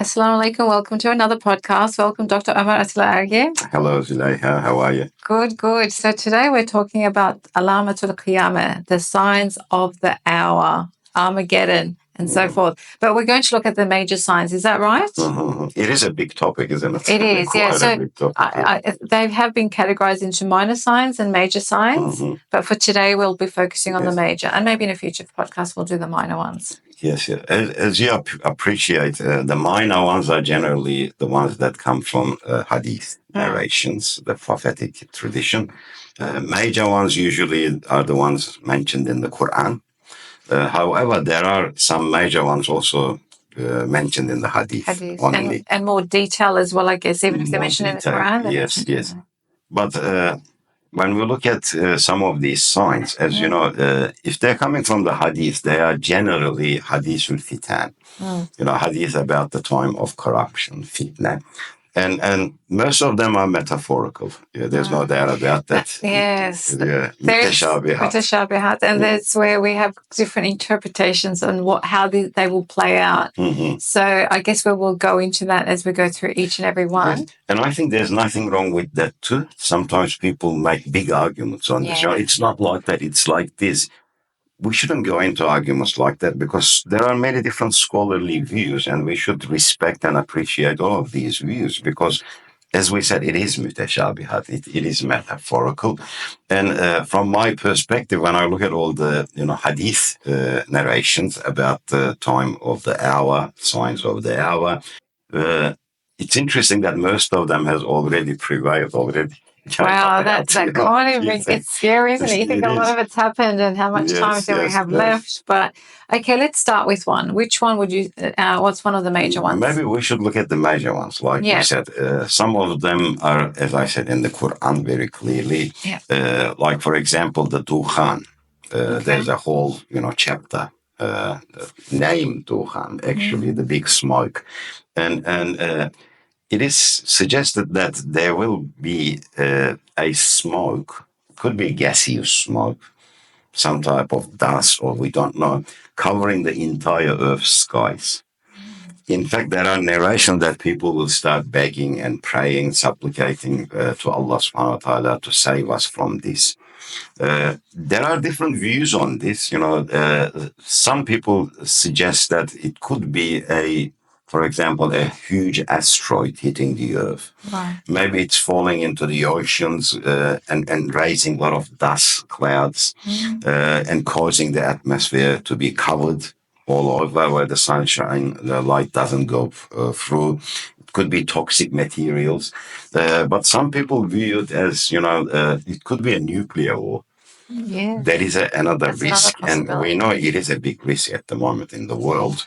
Assalamu alaikum. Welcome to another podcast. Welcome, Dr Omer Atilla Ergi. Hello, Zuleyha. How are you? Good, good. So today we're talking about Alamatul Qiyamah, the signs of the hour, Armageddon, and so forth. But we're going to look at the major signs. Is that right? Mm-hmm. It is a big topic, isn't it? It is, yeah. So they have been categorized into minor signs and major signs. Mm-hmm. But for today, we'll be focusing on the major. And maybe in a future podcast, we'll do the minor ones. Yes, yeah. As you appreciate, the minor ones are generally the ones that come from hadith narrations, the prophetic tradition. Major ones usually are the ones mentioned in the Quran. However, there are some major ones also mentioned in the hadith only. And more detail as well, I guess, even if they're mentioned in the Quran. Yes. But when we look at some of these signs, as you know, if they're coming from the hadith, they are generally hadithul fitan. Hadith about the time of corruption, fitna. And most of them are metaphorical. There's no doubt about that. Yes. Mutashabihat. And that's where we have different interpretations on how they will play out. Mm-hmm. So I guess we will go into that as we go through each and every one. Yes. And I think there's nothing wrong with that too. Sometimes people make big arguments on this. It's not like that. It's like this. We shouldn't go into arguments like that because there are many different scholarly views and we should respect and appreciate all of these views because, as we said, it is mutashabihat, it is metaphorical. And from my perspective, when I look at all the hadith narrations about the time of the hour, signs of the hour, it's interesting that most of them has already prevailed already. Wow, that kind of it's scary, isn't it? You think a lot of it's happened and how much time do we have left? But okay, let's start with one. Which one would you, what's one of the major ones? Maybe we should look at the major ones. Like you said, some of them are, as I said, in the Quran very clearly. Like, for example, the Dukhan. There's a whole, chapter named Dukhan, actually, the big smoke. And it is suggested that there will be a smoke, could be gaseous smoke, some type of dust, or we don't know, covering the entire Earth's skies. In fact, there are narrations that people will start begging and praying, supplicating to Allah subhanahu wa ta'ala to save us from this. There are different views on this. Some people suggest that it could be for example, a huge asteroid hitting the Earth. Right. Maybe it's falling into the oceans and raising a lot of dust clouds and causing the atmosphere to be covered all over where the sunshine, the light doesn't go through. It could be toxic materials. But some people view it as, it could be a nuclear war. Yeah. There is another risk, and we know it is a big risk at the moment in the world.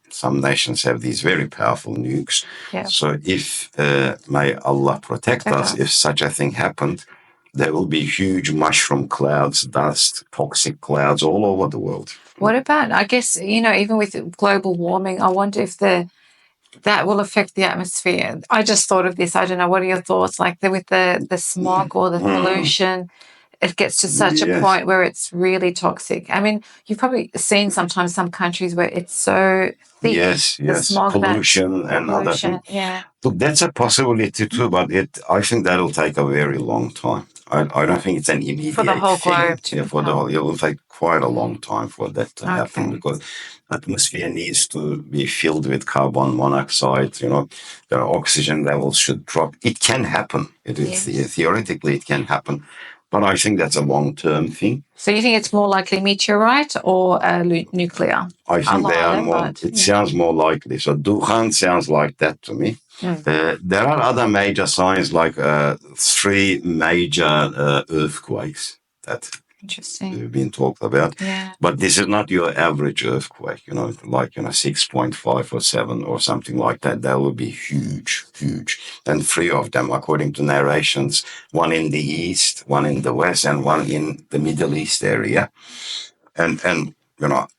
Some nations have these very powerful nukes. Yeah. So if, may Allah protect us, if such a thing happened, there will be huge mushroom clouds, dust, toxic clouds all over the world. What about, I guess, even with global warming, I wonder if that will affect the atmosphere. I just thought of this. I don't know. What are your thoughts? Like with the smog or the pollution, it gets to such a point where it's really toxic. I mean, you've probably seen sometimes some countries where it's so thick. Yes. Smog, pollution and other things. Yeah. Look, that's a possibility too, but I think that'll take a very long time. I don't think it's an immediate for the whole globe. It will take quite a long time for that to happen because atmosphere needs to be filled with carbon monoxide. The oxygen levels should drop. It can happen. Theoretically, it can happen. But I think that's a long-term thing. So you think it's more likely meteorite or nuclear? I think they are more. It sounds more likely. So Dukhan sounds like that to me. There are other major signs like 3 major earthquakes that have been talked about. Yeah. But this is not your average earthquake, like 6.5 or 7 or something like that. That will be huge. And 3 of them, according to narrations, 1 in the east, 1 in the west, and 1 in the Middle East area. And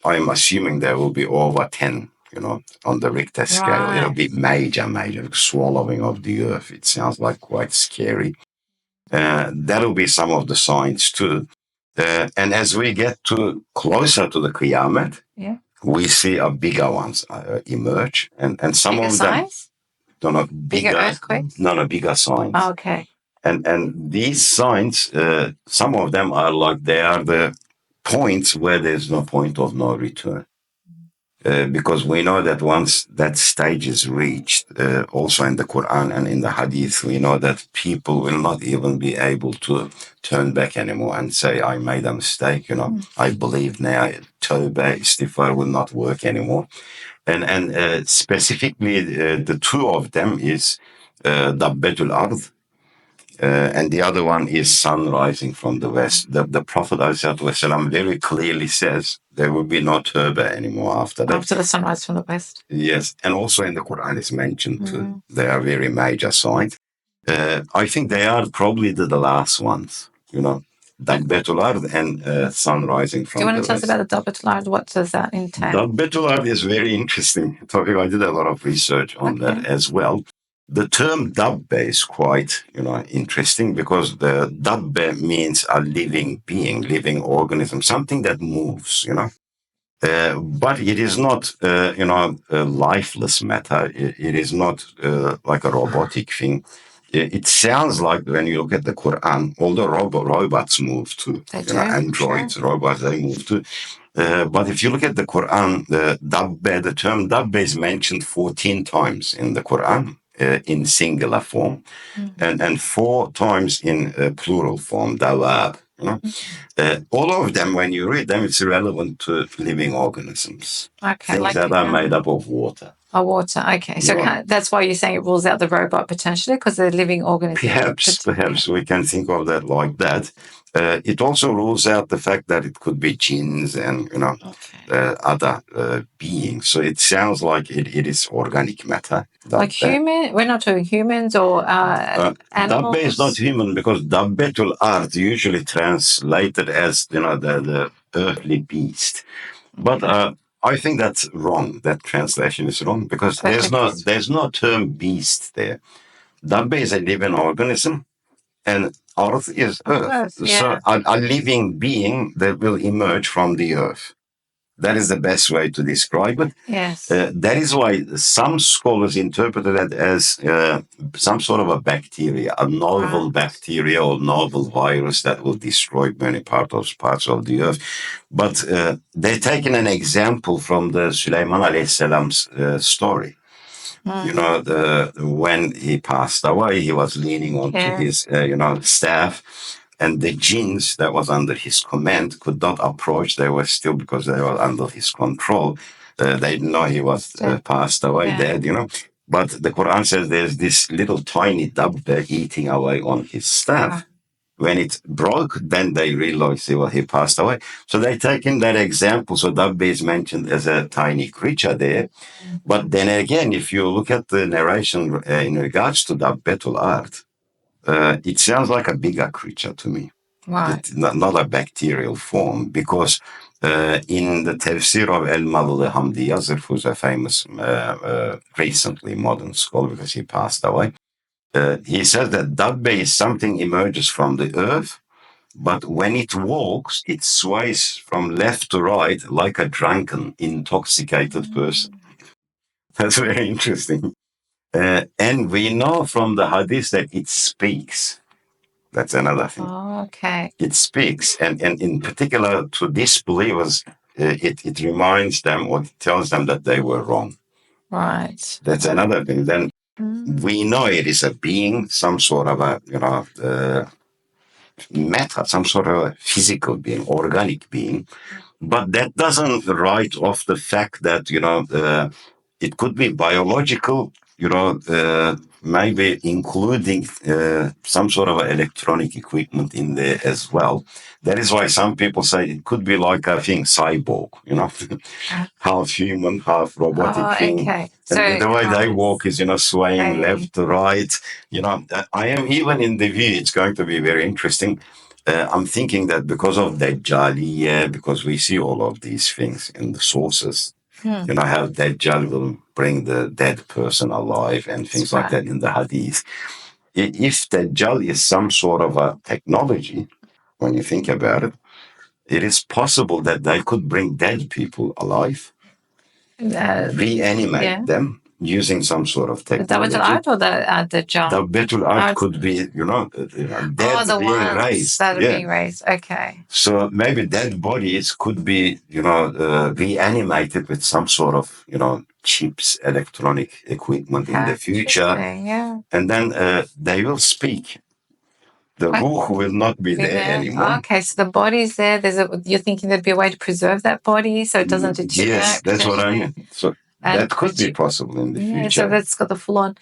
I'm assuming there will be over 10. On the Richter scale, Right. It'll be major swallowing of the earth. It sounds like quite scary. That'll be some of the signs too. And as we get closer to the Qiyamah, we see a bigger ones emerge, and some bigger of them, size? no, bigger earthquakes. No, bigger signs. Oh, okay. And these signs, some of them are like they are the points where there's no point of no return. Because we know that once that stage is reached, also in the Quran and in the Hadith, we know that people will not even be able to turn back anymore and say, I made a mistake, I believe now, Tawbah, Istighfar will not work anymore. And specifically, the two of them is Dabbatul Ard, and the other one is sun rising from the west. The Prophet ﷺ very clearly says there will be no Tawbah anymore after that. After the sunrise from the west. Yes, and also in the Quran it's mentioned too. They are very major signs. I think they are probably the last ones, Dabbatul Ard and sun rising from the west. Do you want to tell us about the Dabbatul Ard? What does that entail? Dabbatul Ard is very interesting topic. I did a lot of research on that as well. The term Dabba is quite, interesting because the Dabba means a living being, living organism, something that moves, but it is not, a lifeless matter. It is not like a robotic thing. It sounds like when you look at the Quran, all the robots move too. Androids, robots, they move too. But if you look at the Quran, the term Dabba is mentioned 14 times in the Quran in singular form, and 4 times in plural form, Dawab. All of them, when you read them, it's relevant to living organisms. Things that are made up of water. Oh, water. Okay. So that's why you're saying it rules out the robot potentially, because they're living organisms. Perhaps we can think of that like that. It also rules out the fact that it could be jinns and, other beings. So it sounds like it is organic matter. Like human? We're not talking humans or animals? Dabba is not human because Dabbatul Ard usually translated as, the earthly beast. But I think that's wrong. That translation is wrong because there's no term beast there. Dabba is a living organism, and Earth is Earth. So a living being that will emerge from the Earth. That is the best way to describe it. Yes. That is why some scholars interpreted it as some sort of a bacteria, a novel bacteria or novel virus that will destroy many parts of the earth. But they've taken an example from the Suleyman alayhi salam's story. When he passed away, he was leaning onto his, staff. And the jinns that was under his command could not approach. They were still, because they were under his control. They didn't know he was passed away, dead, But the Quran says there's this little tiny dabba eating away on his staff. When it broke, then they realized he passed away. So they taken that example. So dabba is mentioned as a tiny creature there. But then again, if you look at the narration in regards to Dabbatul Ard, it sounds like a bigger creature to me. Right. Not a bacterial form, because in the tafsir of Al-Malul Hamdi Yazir, who's a famous, recently modern scholar because he passed away, he says that Dabba is something emerges from the earth, but when it walks, it sways from left to right like a drunken, intoxicated person. That's very interesting. And we know from the hadith that it speaks. That's another thing. Oh, okay. It speaks. And in particular to disbelievers, it reminds them or tells them that they were wrong. Right. That's another thing. Then we know it is a being, some sort of a, matter, some sort of a physical being, organic being. But that doesn't write off the fact that, it could be biological, maybe including some sort of electronic equipment in there as well. That is why some people say it could be like a thing, cyborg, half human, half robotic thing. Okay. So and the way they walk is, swaying left to right. I am even in the view, it's going to be very interesting. I'm thinking that because of Dajjal, because we see all of these things in the sources, how Dajjal will bring the dead person alive and things like that in the hadith. If Dajjal is some sort of a technology, when you think about it, it is possible that they could bring dead people alive. reanimate them using some sort of technology. The Dabbatul Ard or the jar? The Dabbatul Ard could be, dead being raised. That are being raised. Okay. So maybe dead bodies could be, reanimated with some sort of, chips, electronic equipment in the future. Yeah. And then they will speak. The ruh will not be there anymore. Okay, so the body's there. You're thinking there'd be a way to preserve that body so it doesn't deteriorate? Yes, that's what I mean. So that could be possible in the future. So that's got the full-on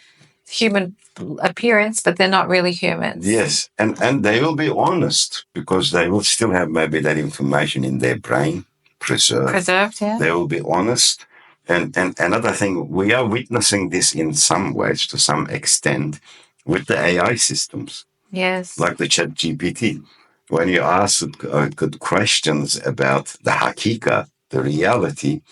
human appearance, but they're not really humans. Yes, and they will be honest because they will still have maybe that information in their brain preserved. Yeah. They will be honest. And another thing, we are witnessing this in some ways, to some extent, with the AI systems. Yes. Like the ChatGPT. When you ask good questions about the hakika, the reality,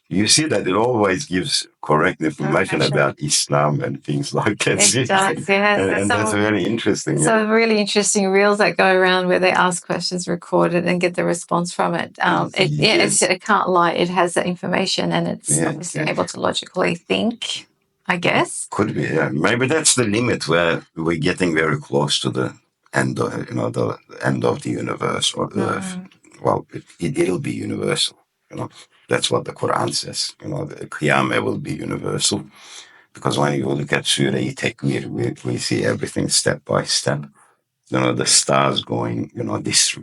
you see that it always gives correct information about Islam and things like that. It does, yes. And that's very interesting. So really interesting reels that go around where they ask questions, record it, and get the response from it. It can't lie. It has the information, and it's obviously able to logically think, I guess. Could be, yeah. Maybe that's the limit where we're getting very close to the end of, the end of the universe or Earth. Well, it'll be universal. That's what the Quran says. The Qiyamah will be universal. Because when you look at Surah Takwir, we see everything step by step. The stars going,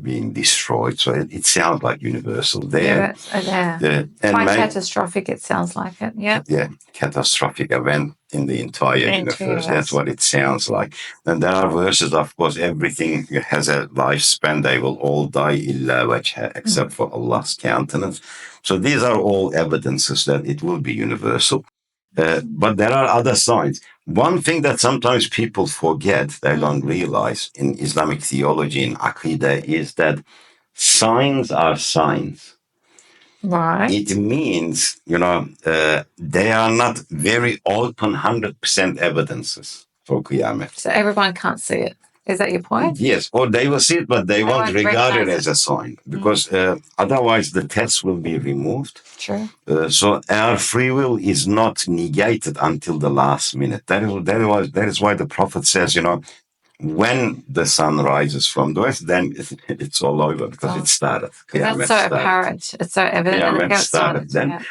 being destroyed. So it sounds like universal there. Quite catastrophic, it sounds like it. Yeah. Yeah, catastrophic event in the entire universe. That's what it sounds like. And there are verses, of course, everything has a lifespan. They will all die illa wajha, except for Allah's countenance. So these are all evidences that it will be universal. But there are other signs. One thing that sometimes people forget, they don't realize in Islamic theology, in Aqidah, is that signs are signs. Right. It means, they are not very open 100% evidences for Qiyamah. So everyone can't see it. Is that your point? Yes, or they will see it, but they won't regard it as a sign because otherwise the test will be removed. True. So our free will is not negated until the last minute. That is why the Prophet says, when the sun rises from the west, then it's all over because it started. That's so apparent. It's so evident. It started then.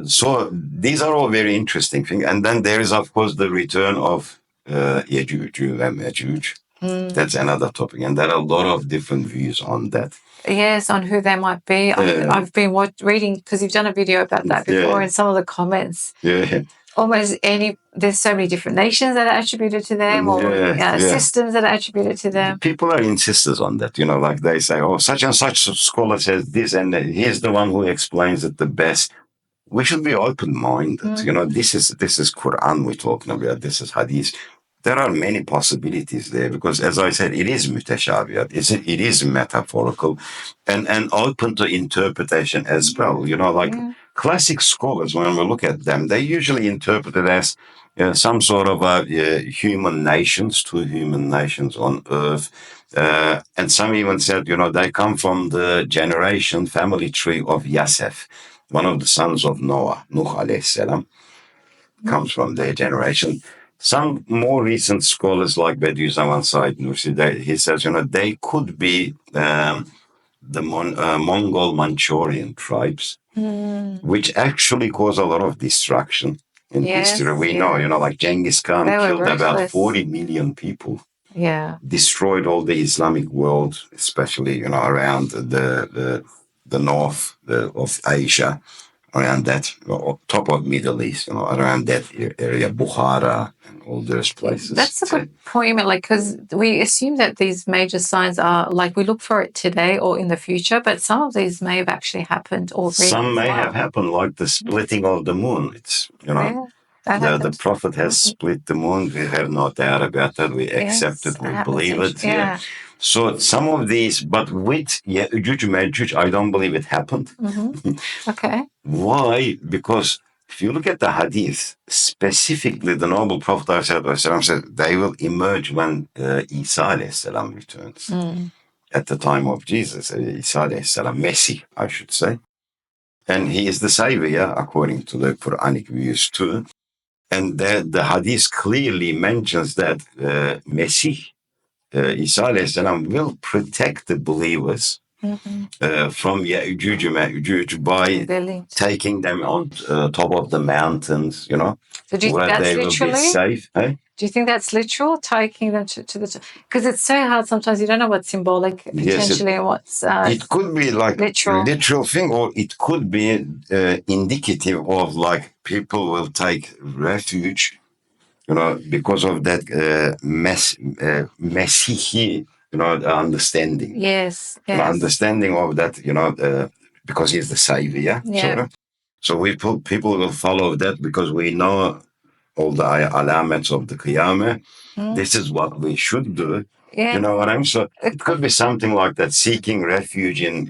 So these are all very interesting things. And then there is, of course, the return of Yajuj and Majuj. That's another topic. And there are a lot of different views on that. Yes, on who they might be. I've been reading, because you've done a video about that before, and some of the comments. There's so many different nations that are attributed to them, or systems that are attributed to them. People are insisters on that, like they say, such and such scholar says this, and he's the one who explains it the best. We should be open-minded. This is Quran we're talking about. This is Hadith. There are many possibilities there because, as I said, it is mutashabiyat. It is metaphorical and open to interpretation as well. Classic scholars, when we look at them, they usually interpret it as some sort of human nations, two human nations on earth. And some even said, they come from the family tree of Yasef, one of the sons of Noah, Nuh alayhi salam, comes from their generation. Some more recent scholars like Bediüzzaman Said Nursi, he says, they could be the Mongol Manchurian tribes, which actually cause a lot of destruction in history. We know, like Genghis Khan killed about 40 million people. Yeah. Destroyed all the Islamic world, especially, around the north of Asia. Around that, top of Middle East, around that area, Bukhara and all those places. That's a good point, because we assume that these major signs are, we look for it today or in the future, but some of these may have actually happened already. Some may have happened, like the splitting of the moon. It's, the Prophet has split the moon. We have no doubt about that. We accept it, we believe it. Yeah. So some of these, but with Yajuj Majuj, I don't believe it happened. Okay. Why? Because if you look at the hadith, specifically the noble Prophet said they will emerge when Isa returns. At the time of Jesus, Isa Messi, I should say. And he is the savior, according to the Quranic views too. And the hadith clearly mentions that Mesih, Isa alayhi salam, will protect the believers from Yajuj and Majuj by taking them on top of the mountains, So do you where think that's they literally? will be safe. Do you think that's literal, taking them to the... Because it's so hard sometimes, you don't know what's symbolic potentially and what's it could be like literal thing, or it could be indicative of like people will take refuge, because of that Messihi, understanding. Yes. Understanding of that, because he's the savior. Yeah. So people will follow that because we know all the alamats of the Qiyamah. This is what we should do. Yeah. You know what I mean? So it could be something like that, seeking refuge in,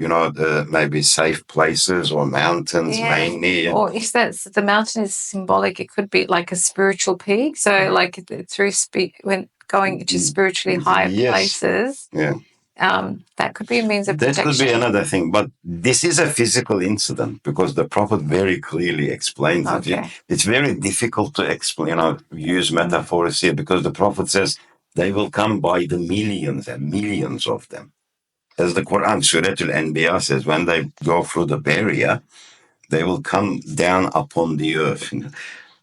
maybe safe places or mountains mainly. Or if the mountain is symbolic, it could be like a spiritual peak. So like through when going to spiritually high places. Yeah. That could be a means of protection. That could be another thing, but this is a physical incident because the Prophet very clearly explains it. It's very difficult to explain, use metaphors here, because the Prophet says they will come by the millions and millions of them. As the Quran, Surah Al-Anbiya says, when they go through the barrier, they will come down upon the earth.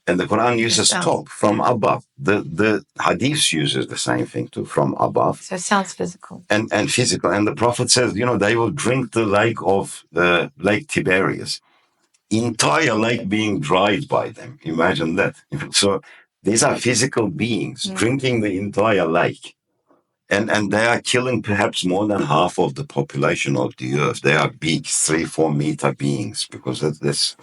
And the Quran uses top, from above. The Hadith uses the same thing too, from above. So it sounds physical. And physical. And the Prophet says, they will drink the lake of Lake Tiberias. Entire lake being dried by them. Imagine that. So these are physical beings drinking the entire lake. And they are killing perhaps more than half of the population of the earth. They are big, 3-4 meter beings, because that's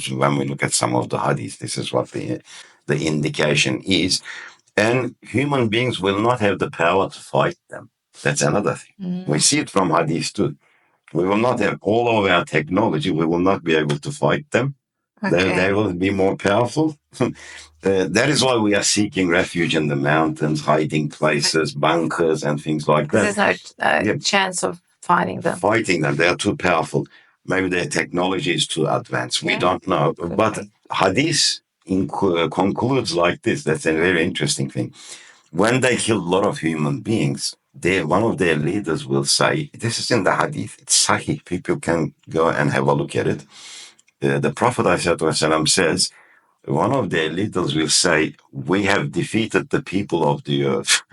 when we look at some of the hadiths, this is what the indication is. And human beings will not have the power to fight them. That's another thing. We see it from hadith too. We will not have all of our technology. We will not be able to fight them. They will be more powerful. That is why we are seeking refuge in the mountains, hiding places, bunkers, and things like that. There's no chance of fighting them. They are too powerful. Maybe their technology is too advanced. We don't know. But hadith concludes like this. That's a very interesting thing. When they kill a lot of human beings, one of their leaders will say, this is in the hadith, it's sahih, people can go and have a look at it. The Prophet ﷺ says, one of their leaders will say, we have defeated the people of the earth.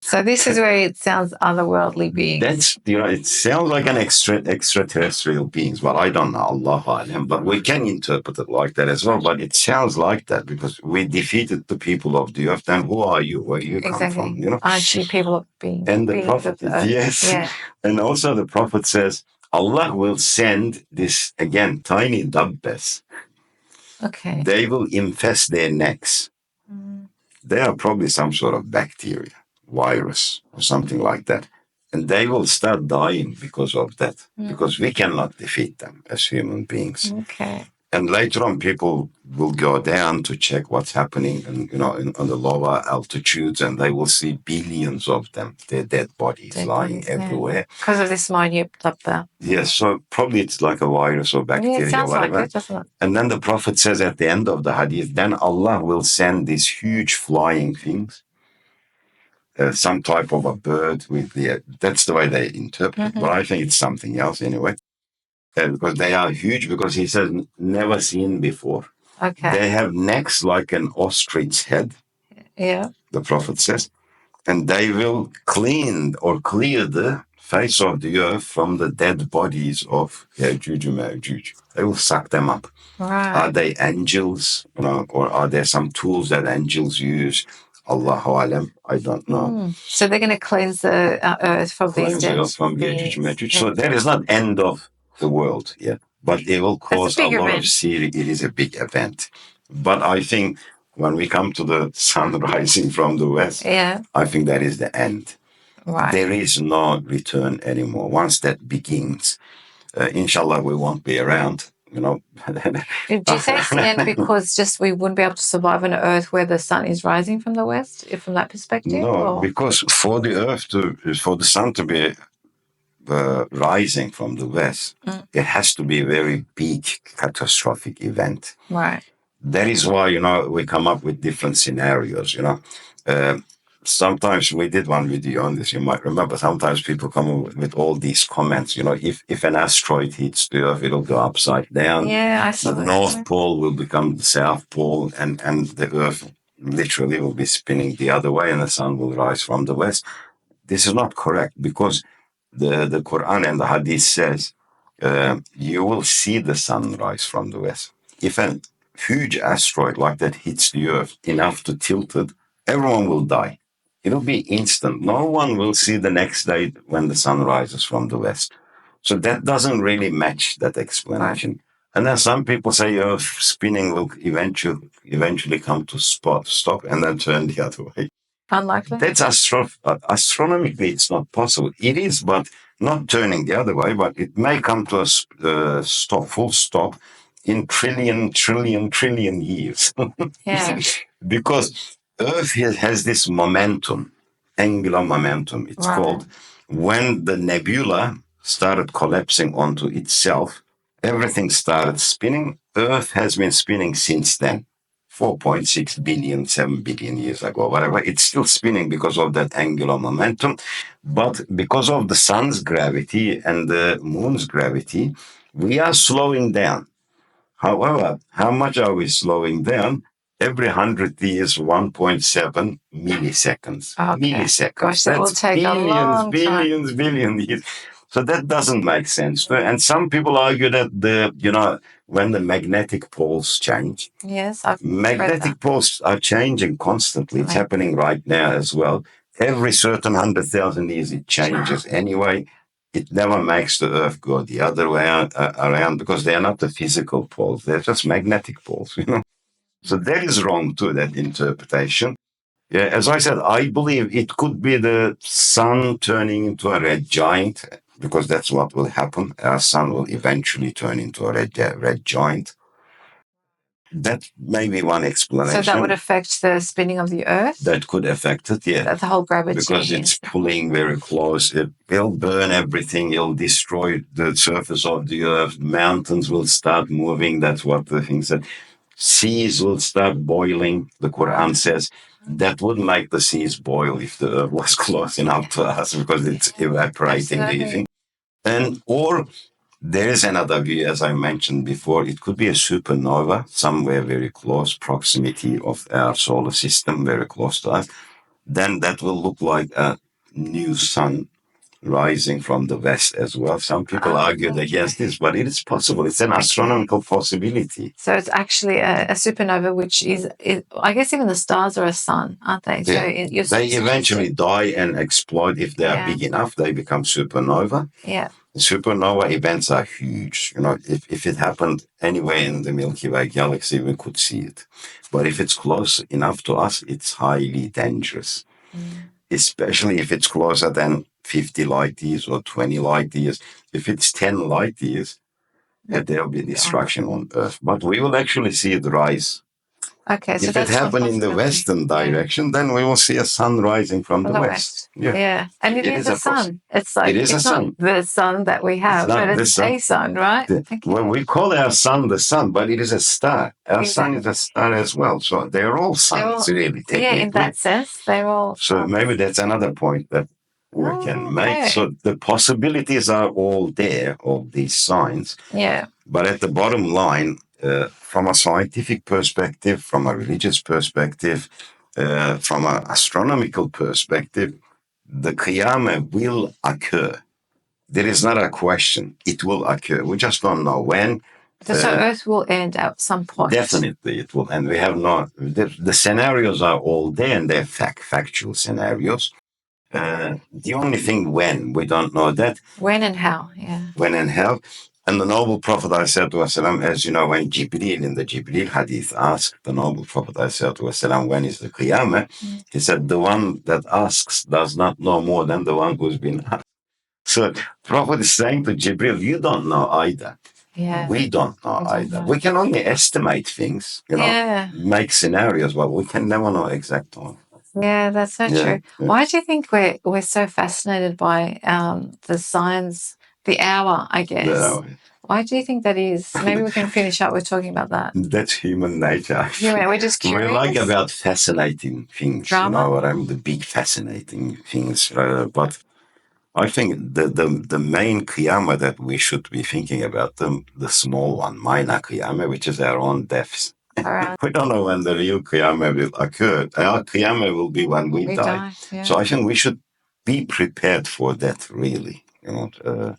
So this is where it sounds otherworldly beings. It sounds like an extraterrestrial beings, but I don't know, Allahu Alam. But we can interpret it like that as well. But it sounds like that because we defeated the people of the earth. Then who are you? Where you come from? Aren't you people of beings? And the Prophet, and also the Prophet says, Allah will send this, again, tiny dabbas. They will infest their necks. They are probably some sort of bacteria, virus, or something like that. And they will start dying because of that, because we cannot defeat them as human beings. And later on, people will go down to check what's happening, and on the lower altitudes, and they will see billions of them, their dead bodies lying everywhere. Because of this minute dabba. Yes, so probably it's like a virus or bacteria. Yeah, it sounds or whatever. like it, doesn't it? And then the Prophet says at the end of the hadith, then Allah will send these huge flying things, some type of a bird with that's the way they interpret it, but I think it's something else anyway. Because they are huge, because he says never seen before. They have necks like an ostrich head. Yeah. The Prophet says, and they will clean or clear the face of the earth from the dead bodies of Yajuj and Majuj. They will suck them up. Right. Are they angels, or are there some tools that angels use? Allahu Alam, I don't know. So they're going to cleanse the earth from these dead Yajuj and Majuj. So that is not end of the world yet, but it will cause a lot of serious. It is a big event. But I think when we come to the sun rising from the west, I think that is the end. Right. There is no return anymore. Once that begins, inshallah, we won't be around. Do you say it's the end because just we wouldn't be able to survive on an earth where the sun is rising from the west, from that perspective? No, because for the sun to be rising from the west, it has to be a very big catastrophic event. Right. That is why, we come up with different scenarios, sometimes we did one video on this, you might remember. Sometimes people come up with all these comments, if an asteroid hits the Earth, it'll go upside down. Yeah, I saw the that. North Pole will become the South Pole, and the Earth literally will be spinning the other way, and the sun will rise from the west. This is not correct, because the Quran and the Hadith says you will see the sun rise from the west. If a huge asteroid like that hits the Earth enough to tilt it, everyone will die. It'll be instant. No one will see the next day when the sun rises from the west. So that doesn't really match that explanation. Right. And then some people say Earth spinning will eventually come to stop and then turn the other way. Unlikely. That's astronomically, it's not possible. It is, but not turning the other way. But it may come to a full stop in trillion years. Yeah. Because Earth has this momentum, angular momentum. It's called, when the nebula started collapsing onto itself, everything started spinning. Earth has been spinning since then. 4.6 billion, 7 billion years ago, whatever. It's still spinning because of that angular momentum. But because of the sun's gravity and the moon's gravity, we are slowing down. However, how much are we slowing down? Every 100 years, 1.7 milliseconds. Okay. Milliseconds. Gosh, that will take a long time. Billions years. So that doesn't make sense. And some people argue that when the magnetic poles change. Yes, I've magnetic poles are changing constantly. It's happening right now as well. Every certain 100,000 years it changes anyway. It never makes the Earth go the other way around, because they are not the physical poles. They're just magnetic poles, So that is wrong too, that interpretation. Yeah, as I said, I believe it could be the sun turning into a red giant, because that's what will happen. Our sun will eventually turn into a red giant. That may be one explanation. So that would affect the spinning of the Earth? That could affect it, yeah. The whole gravity. Because it's pulling very close. It'll burn everything. It'll destroy the surface of the Earth. Mountains will start moving. That's what the thing said. Seas will start boiling. The Quran says that would make the seas boil if the Earth was close enough to us, because it's evaporating the thing. Or there is another view, as I mentioned before. It could be a supernova somewhere very close, proximity of our solar system, very close to us. Then that will look like a new sun rising from the west as well. Some people argued against this, but it is possible. It's an astronomical possibility. So it's actually a supernova, which is, I guess even the stars are a sun, aren't they? Yeah. So they eventually die and explode. If they are big enough, they become supernova. Yeah. Supernova events are huge. If it happened anywhere in the Milky Way galaxy, we could see it. But if it's close enough to us, it's highly dangerous. Especially if it's closer than 50 light years or 20 light years. If it's 10 light years, there'll be destruction on Earth. But we will actually see it rise. Okay, so if it happened in the western direction, then we will see a sun rising from the west. Yeah. And it is a sun. It's like, it's not the sun that we have, but it's a sun, right? Well, we call our sun the sun, but it is a star. Our sun is a star as well. So they're all suns, really. Yeah, in that sense, they're all. So maybe that's another point that we can make. So the possibilities are all there, of these signs. Yeah. But at the bottom line, from a scientific perspective, from a religious perspective, from an astronomical perspective, the Qiyamah will occur. There is not a question. It will occur. We just don't know when. So Earth will end at some point. Definitely it will. And we have the scenarios are all there, and they're factual scenarios. The only thing when, we don't know that. When and how, yeah. When and how. And the noble Prophet, ﷺ, as you know, when Jibreel, in the Jibreel hadith, asked the noble Prophet, ﷺ, when is the Qiyamah? He said, the one that asks does not know more than the one who's been asked. So Prophet is saying to Jibreel, you don't know either. Yeah. We don't know either. We can only estimate things, make scenarios, but we can never know exact time. Yeah, that's so true. Why do you think we're so fascinated by the signs, the hour, I guess? The hour. Why do you think that is? Maybe we can finish up with talking about that. That's human nature. We're just curious. We like about fascinating things, Drama. you know what I mean? The big fascinating things. But I think the main Qiyamah that we should be thinking about, the small one, minor Qiyamah, which is our own deaths. We don't know when the real Qiyamah will occur. Our Qiyamah will be when we die. Yeah. So I think we should be prepared for that, really. You know,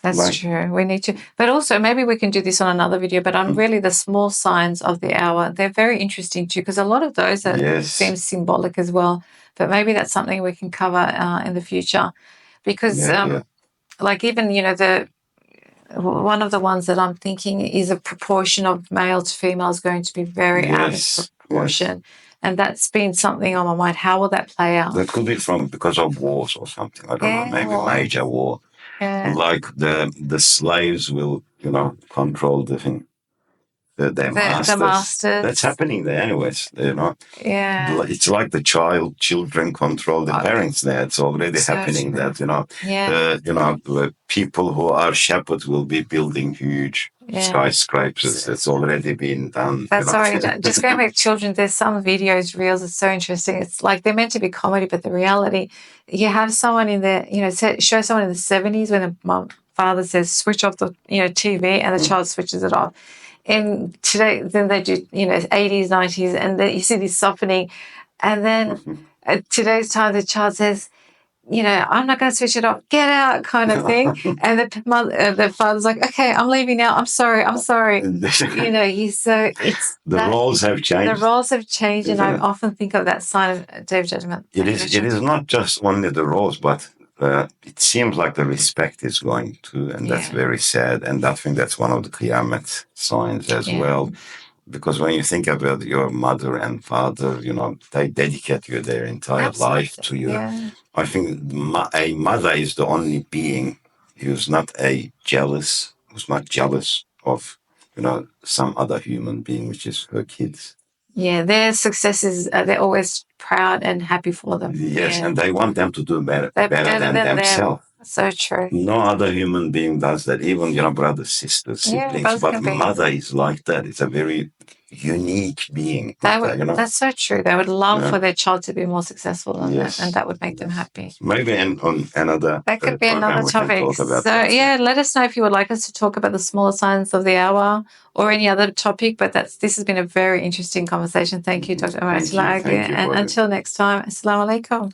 that's true. We need to. But also, maybe we can do this on another video, but really the small signs of the hour, they're very interesting too, because a lot of those seem symbolic as well. But maybe that's something we can cover in the future. Because, like even, one of the ones that I'm thinking is a proportion of male to female is going to be very out of proportion. And that's been something on my mind. How will that play out? That could be because of wars or something. I don't know, maybe major war. Like the slaves will, control the thing. Their masters. The masters. That's happening there anyways, Yeah. It's like the children control the parents there. It's already happening that, people who are shepherds will be building huge skyscrapers. It's already been done. That's sorry. Just going back to children, there's some videos, reels, it's so interesting. It's like they're meant to be comedy, but the reality, you have someone in the, show someone in the 70s when the father says, switch off the, TV, and the child switches it off. And today, then they do, 80s, 90s, and then you see this softening. And then at today's time, the child says, I'm not going to switch it off. Get out, kind of thing. And the father's like, okay, I'm leaving now. I'm sorry. He's so it's the roles have changed. The roles have changed, and I often think of that sign of Day of Judgment. It is not just only the roles, but it seems like the respect is going to, and that's very sad. And I think that's one of the Qiyamah signs as well. Because when you think about your mother and father, they dedicate you their entire life to you. Yeah. I think a mother is the only being who's not jealous of, some other human being, which is her kids. Yeah, their successes, they're always proud and happy for them. Yes, and they want them to do better than themselves. So true. No other human being does that, even, brothers, sisters, siblings. But mother is like that. It's a very unique being. That's so true. They would love for their child to be more successful than that, and that would make them happy. Maybe on another that could be another topic. So, let us know if you would like us to talk about the smaller signs of the hour or any other topic. But this has been a very interesting conversation. Thank you, Dr. Omer Atilla Ergi. And until next time, Assalamu alaikum.